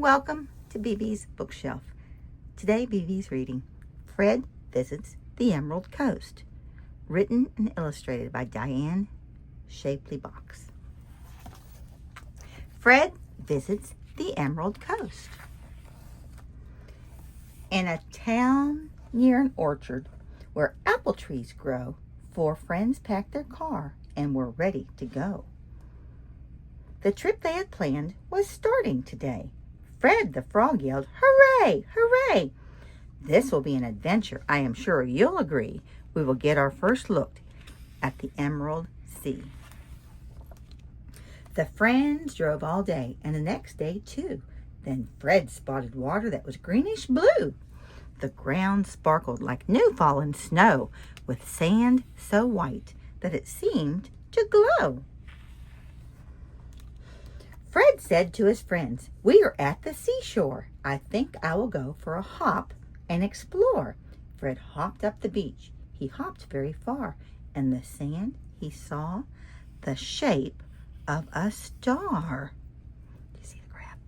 welcome to BeBe's Bookshelf. Today BeBe's reading Fred Visits the Emerald Coast, written and illustrated by Diane, Shapley-Box. Fred visits the Emerald Coast. In a town near an orchard where apple trees grow, 4 friends packed their car and were ready to go. The trip they had planned was starting today. Fred the frog yelled, "Hooray! Hooray! This will be an adventure. I am sure you'll agree. We will get our first look at the Emerald Sea." The friends drove all day and the next day too. Then Fred spotted water that was greenish blue. The ground sparkled like new fallen snow, with sand so white that it seemed to glow. Fred said to his friends, "We are at the seashore. I think I will go for a hop and explore." Fred hopped up the beach. He hopped very far. In the sand he saw the shape of a star. Do you see the crab?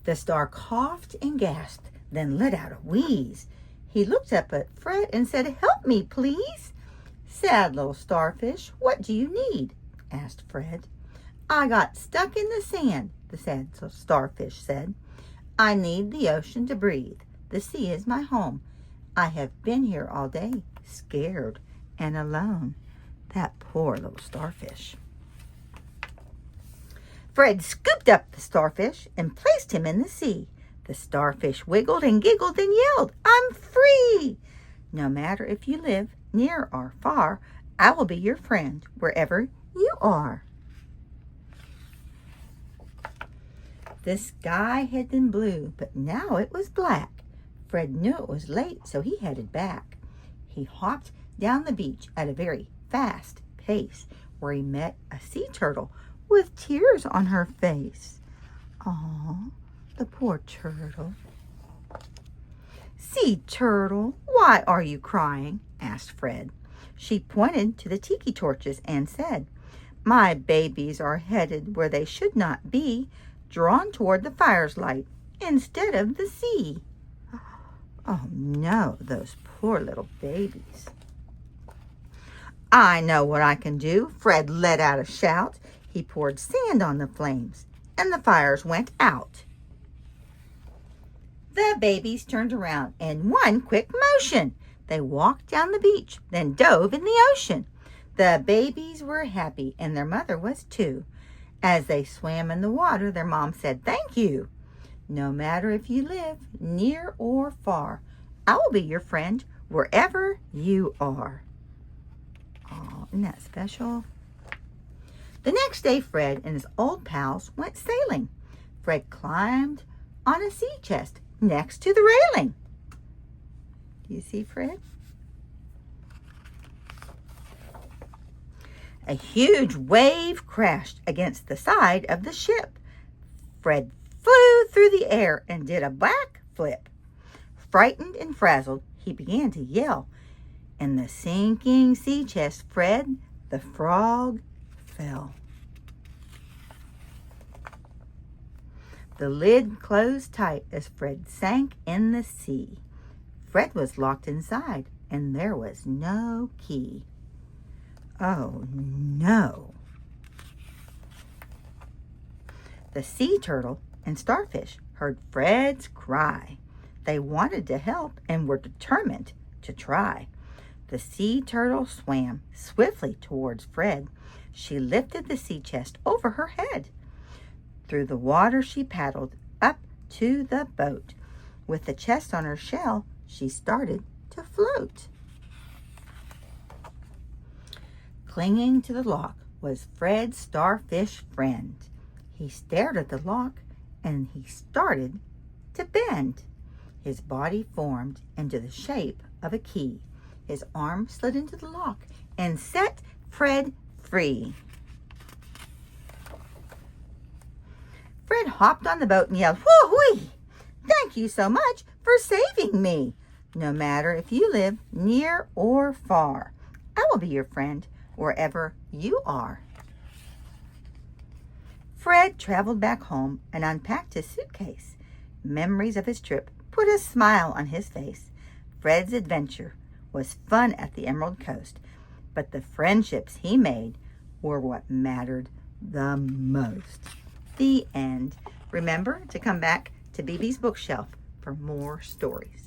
The star coughed and gasped, then let out a wheeze. He looked up at Fred and said, "Help me, please." "Sad little starfish, what do you need?" asked Fred. "I got stuck in the sand," the sad starfish said. "I need the ocean to breathe. The sea is my home. I have been here all day, scared and alone." That poor little starfish. Fred scooped up the starfish and placed him in the sea. The starfish wiggled and giggled and yelled, "I'm free! No matter if you live near or far, I will be your friend wherever you are." The sky had been blue, but now it was black. Fred knew it was late, so he headed back. He hopped down the beach at a very fast pace, where he met a sea turtle with tears on her face. "Aw, the poor turtle." "Sea turtle, why are you crying?" asked Fred. She pointed to the tiki torches and said, "My babies are headed where they should not be, drawn toward the fire's light instead of the sea." Oh no, those poor little babies. "I know what I can do." Fred let out a shout. He poured sand on the flames and the fires went out. The babies turned around in one quick motion. They walked down the beach, then dove in the ocean. The babies were happy, and their mother was too. As they swam in the water, their mom said, "Thank you. No matter if you live near or far, I will be your friend wherever you are." Oh, isn't that special? The next day, Fred and his old pals went sailing. Fred climbed on a sea chest next to the railing. Do you see Fred? A huge wave crashed against the side of the ship. Fred flew through the air and did a back flip. Frightened and frazzled, he began to yell. In the sinking sea chest, Fred the frog fell. The lid closed tight as Fred sank in the sea. Fred was locked inside, and there was no key. Oh no! The sea turtle and starfish heard Fred's cry. They wanted to help and were determined to try. The sea turtle swam swiftly towards Fred. She lifted the sea chest over her head. Through the water she paddled up to the boat. With the chest on her shell, she started to float. Clinging to the lock was Fred's starfish friend. He stared at the lock and he started to bend. His body formed into the shape of a key. His arm slid into the lock and set Fred free. Fred hopped on the boat and yelled, "Whoo-wee! Thank you so much for saving me. No matter if you live near or far, I will be your friend wherever you are." Fred traveled back home and unpacked his suitcase. Memories of his trip put a smile on his face. Fred's adventure was fun at the Emerald Coast, but the friendships he made were what mattered the most. The end. Remember to come back to BeBe's bookshelf for more stories.